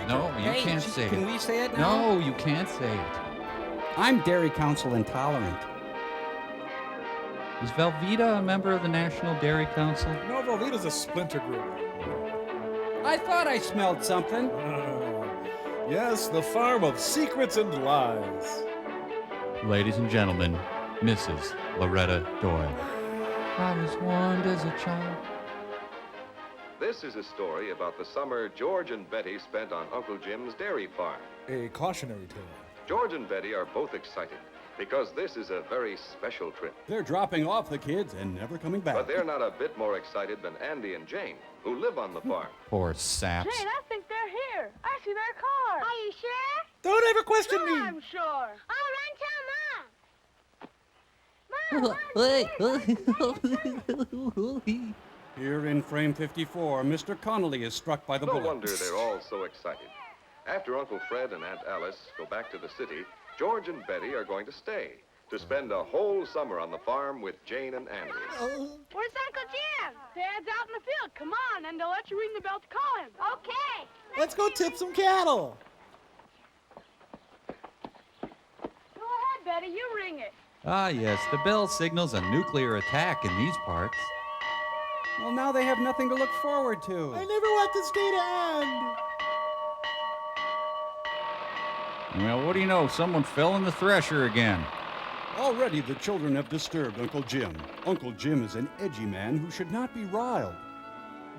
No, you can't say it. Can we say it now? No, you can't say it. I'm Dairy Council intolerant. Is Velveeta a member of the National Dairy Council? No, Velveeta's a splinter group. I thought I smelled something. Yes, the farm of secrets and lies. Ladies and gentlemen, Mrs. Loretta Doyle. I was warned as a child. This is a story about the summer George and Betty spent on Uncle Jim's dairy farm. A cautionary tale. George and Betty are both excited because this is a very special trip. They're dropping off the kids and never coming back. But they're not a bit more excited than Andy and Jane, who live on the farm. Poor saps. Jane, I think they're here. I see their car. Are you sure? Don't ever question me. I'm sure. I'll run tell Mom. Here in frame 54, Mr. Connolly is struck by the No bullet. wonder they're all so excited. After Uncle Fred and Aunt Alice go back to the city, George and Betty are going to stay to spend a whole summer on the farm with Jane and Andy. Where's Uncle Jim? Dad's out in the field. Come on, and they'll let you ring the bell to call him. Okay. Let's go tip some cattle. Go ahead, Betty. You ring it. Ah, yes, the bell signals a nuclear attack in these parts. Well, now they have nothing to look forward to. I never want this day to end. Well, what do you know? Someone fell in the thresher again. Already the children have disturbed Uncle Jim. Uncle Jim is an edgy man who should not be riled.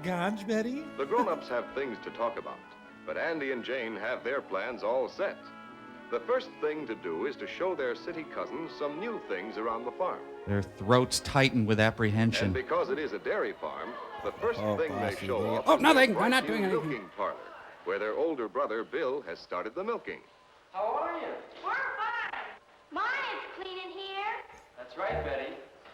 Ganj, Betty? The grown-ups have things to talk about, but Andy and Jane have their plans all set. The first thing to do is to show their city cousins some new things around the farm. Their throats tighten with And apprehension. because it is a dairy farm, the first thing they bossy, show they- off Oh, is nothing. the We're not brand new doing anything. milking parlor, where their older brother Bill has started the milking. How are you? We're fine. Mine is clean in here. That's right, Betty.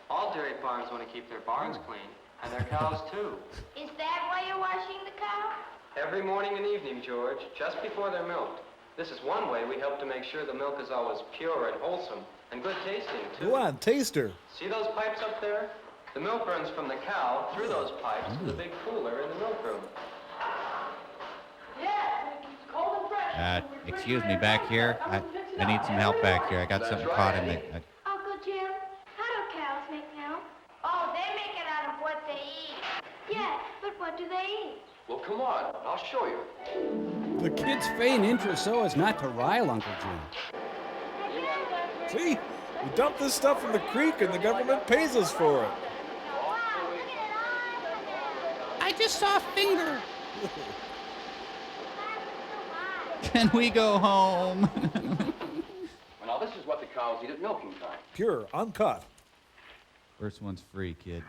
All dairy farms want to keep their barns clean, and their cows, too. Is that why you're washing the cow? Every morning and evening, George, just before they're milked. This is one way we help to make sure the milk is always pure and wholesome, and good tasting, too. Go on, taster. See those pipes up there? The milk runs from the cow through those pipes to the big cooler in the milk room. Yeah, it's cold and fresh. Excuse me, back here. I need some help back here. I got That's something right, caught in Eddie. the... Uncle Jim, how do cows make milk? Oh, they make it out of what they eat. Yeah, but what do they eat? Well, come on. I'll show you. The kids feign interest so as not to rile Uncle Jim. See? We dump this stuff in the creek and the government pays us for it. Wow, look at it all. I just saw a finger. Can we go home? Now, this is what the cows eat at milking time. Pure, uncut. First one's free, kid.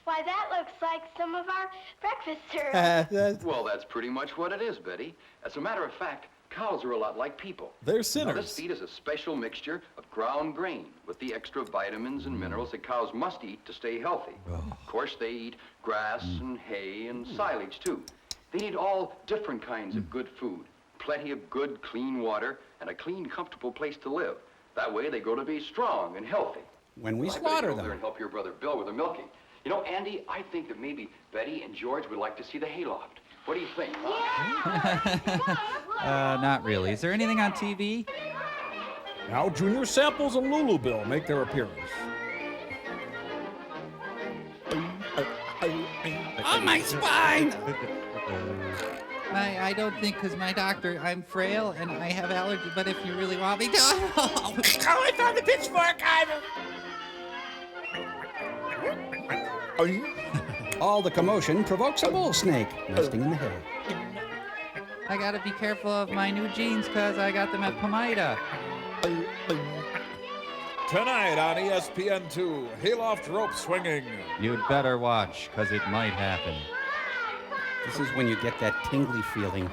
Why, that looks like some of our breakfast cereal. Well, that's pretty much what it is, Betty. As a matter of fact, cows are a lot like people. They're Now, sinners. this feed is a special mixture of ground grain with the extra vitamins and minerals that cows must eat to stay healthy. Of course, they eat grass and hay and silage, too. They need all different kinds of good food, plenty of good, clean water, and a clean, comfortable place to live. That way, they grow to be strong and healthy. When we Well, I slaughter better go over there them. and help your brother Bill with the milking. You know, Andy, I think that maybe Betty and George would like to see the hayloft. What do you think? Not really. Is there anything on TV? Now Junior Samples and Lulu Bill make their appearance. On my spine! I don't think, because my doctor, I'm frail and I have allergies, but if you really want me to... Oh, I found the pitchfork! All the commotion provokes a bull snake nesting in the hay. I gotta be careful of my new jeans, because I got them at Pomida. Tonight on ESPN2, Hayloft rope swinging. You'd better watch, because it might happen. This is when you get that tingly feeling.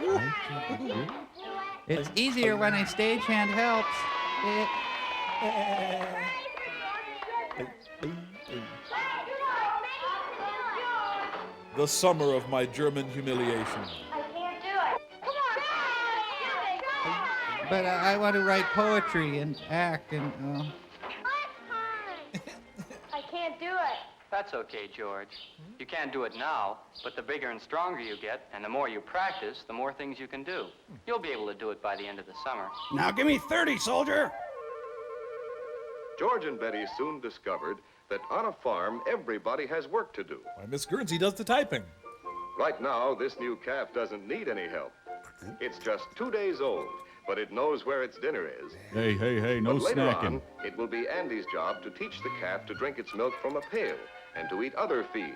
It's easier when a stagehand helps. The summer of my German humiliation. I can't do it. Come on. But I want to write poetry and act and... I can't do it. That's okay, George. You can't do it now, but the bigger and stronger you get, and the more you practice, the more things you can do. You'll be able to do it by the end of the summer. Now give me 30, soldier. George and Betty soon discovered that on a farm, everybody has work to do. Why, Miss Guernsey does the typing. Right now, this new calf doesn't need any help. It's just 2 days old, but it knows where its dinner is. Hey, no But later snacking. on, it will be Andy's job to teach the calf to drink its milk from a pail and to eat other feed.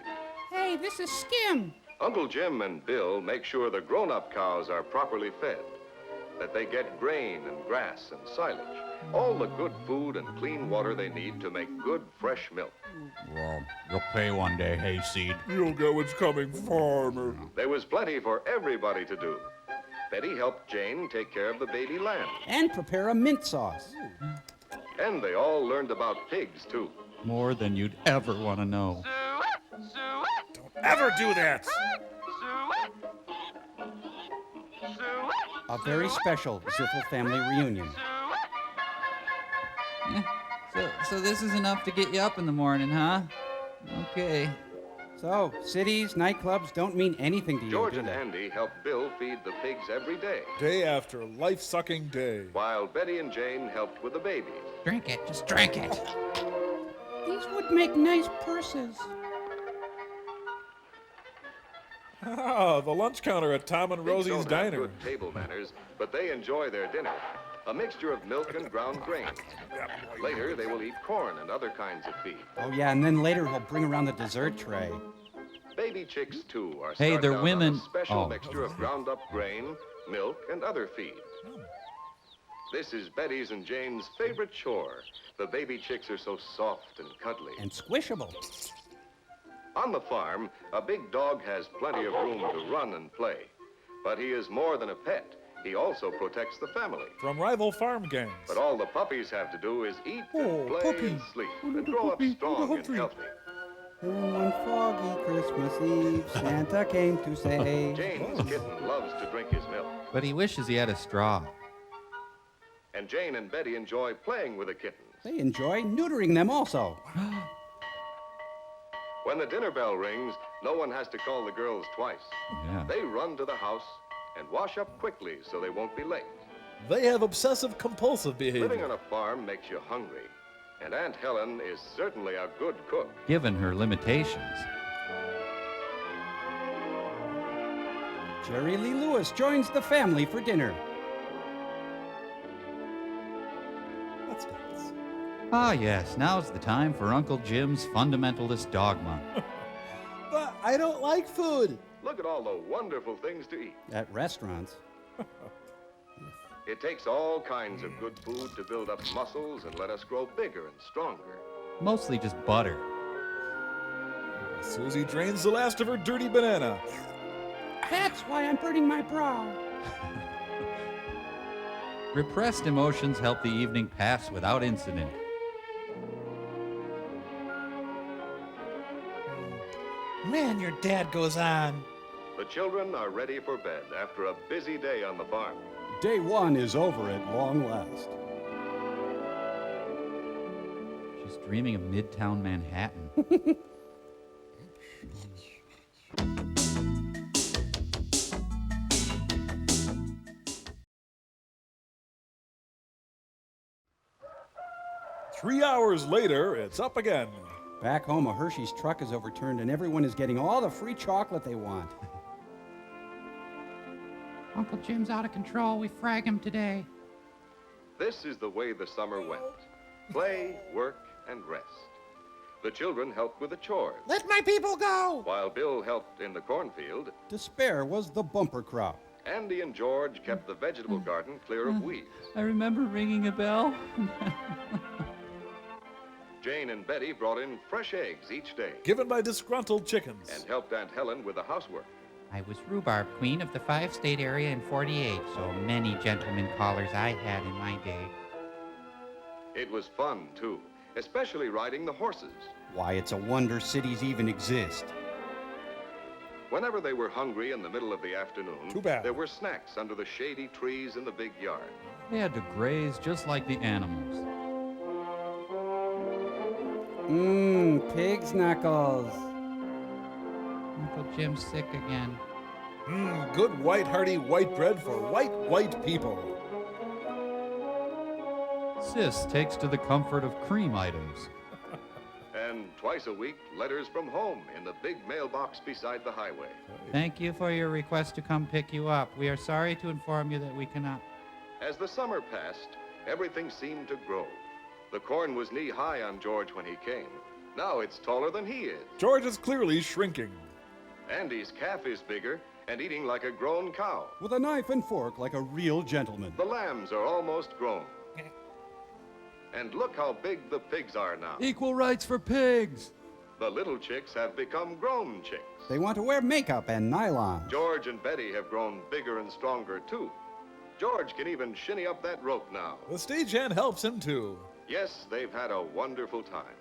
Hey, this is Skim. Uncle Jim and Bill make sure the grown-up cows are properly fed, that they get grain and grass and silage, all the good food and clean water they need to make good, fresh milk. Well, you'll pay one day, hayseed. You'll get what's coming, farmer. There was plenty for everybody to do. Betty helped Jane take care of the baby lamb. And prepare a mint sauce. And they all learned about pigs, too. More than you'd ever want to know. Ever do that! A very special Ziffel family reunion. So this is enough to get you up in the morning, huh? Okay. So, cities, nightclubs don't mean anything to you, George do and they? Andy helped Bill feed the pigs every day, Day after life-sucking day. while Betty and Jane helped with the babies. Drink it, just drink it. These would make nice purses. Ah, the lunch counter at Tom and Pigs Rosie's don't have Diner. good table manners, but they enjoy their dinner, a mixture of milk and ground grain. Later, they will eat corn and other kinds of feed. Oh, yeah, and then later he'll bring around the dessert tray. Baby chicks, too, are Hey, started they're out on women. a special Oh. mixture of ground-up grain, milk, and other feed. This is Betty's and Jane's favorite chore. The baby chicks are so soft and cuddly. And squishable. On the farm, a big dog has plenty of room to run and play. But he is more than a pet. He also protects the family. From rival farm gangs. But all the puppies have to do is eat Oh, and play puppy. and sleep Oh, and little grow puppy. up strong and Humphrey. healthy. And one foggy Christmas Eve, Santa came to say... Jane's kitten loves to drink his milk. But he wishes he had a straw. And Jane and Betty enjoy playing with the kittens. They enjoy neutering them also. When the dinner bell rings, no one has to call the girls twice. Yeah. They run to the house and wash up quickly so they won't be late. They have obsessive-compulsive behavior. Living on a farm makes you hungry, and Aunt Helen is certainly a good cook. Given her limitations. Jerry Lee Lewis joins the family for dinner. That's nice. Ah, yes, now's the time for Uncle Jim's fundamentalist dogma. But I don't like food. Look at all the wonderful things to eat. At restaurants. It takes all kinds of good food to build up muscles and let us grow bigger and stronger. Mostly just butter. Susie drains the last of her dirty banana. That's why I'm burning my brow. Repressed emotions help the evening pass without incident. Man, your dad goes on. The children are ready for bed after a busy day on the farm. Day one is over at long last. She's dreaming of Midtown Manhattan. Three hours later, it's up again. Back home, a Hershey's truck is overturned and everyone is getting all the free chocolate they want. Uncle Jim's out of control. We frag him today. This is the way the summer went. Play, work, and rest. The children helped with the chores, Let my people go! while Bill helped in the cornfield. Despair was the bumper crop. Andy and George kept the vegetable garden clear of weeds. I remember ringing a bell. Jane and Betty brought in fresh eggs each day Given by disgruntled chickens. and helped Aunt Helen with the housework. I was rhubarb queen of the 5-state area in 48, so many gentlemen callers I had in my day. It was fun, too, especially riding the horses. Why, it's a wonder cities even exist. Whenever they were hungry in the middle of the afternoon, Too bad. there were snacks under the shady trees in the big yard. They had to graze just like the animals. Pig's knuckles. Uncle Jim's sick again. Good white hearty white bread for white people. Sis takes to the comfort of cream items. And twice a week, letters from home in the big mailbox beside the highway. Thank you for your request to come pick you up. We are sorry to inform you that we cannot. As the summer passed, everything seemed to grow. The corn was knee-high on George when he came. Now it's taller than he is. George is clearly shrinking. Andy's calf is bigger and eating like a grown cow. With a knife and fork like a real gentleman. The lambs are almost grown. And look how big the pigs are now. Equal rights for pigs. The little chicks have become grown chicks. They want to wear makeup and nylon. George and Betty have grown bigger and stronger, too. George can even shinny up that rope now. The stagehand helps him, too. Yes, they've had a wonderful time.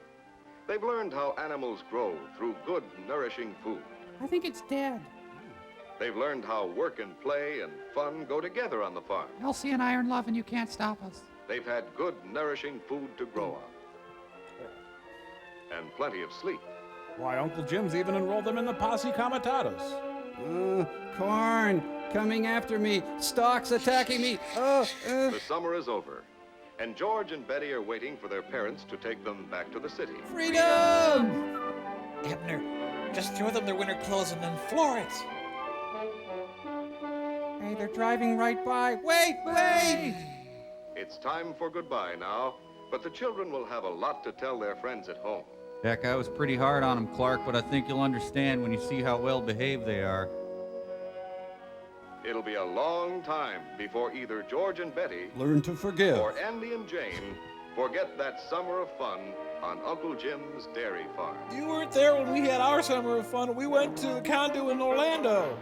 They've learned how animals grow through good, nourishing food. I think it's dead. They've learned how work and play and fun go together on the farm. Elsie and I are in love and you can't stop us. They've had good, nourishing food to grow on. And plenty of sleep. Why, Uncle Jim's even enrolled them in the Posse Comitatus. Corn coming after me. Stalks attacking me. The summer is over, and George and Betty are waiting for their parents to take them back to the city. Freedom! Abner, just throw them their winter clothes and then floor it. Hey, they're driving right by. Wait! It's time for goodbye now, but the children will have a lot to tell their friends at home. Heck, I was pretty hard on them, Clark, but I think you'll understand when you see how well behaved they are. It'll be a long time before either George and Betty Learn to forgive. or Andy and Jane forget that summer of fun on Uncle Jim's dairy farm. You weren't there when we had our summer of fun. We went to Condu in Orlando.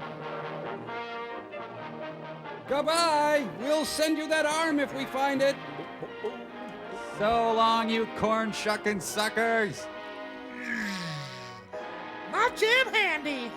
Goodbye! We'll send you that arm if we find it. So long, you corn-shucking suckers! Not Jim Handy.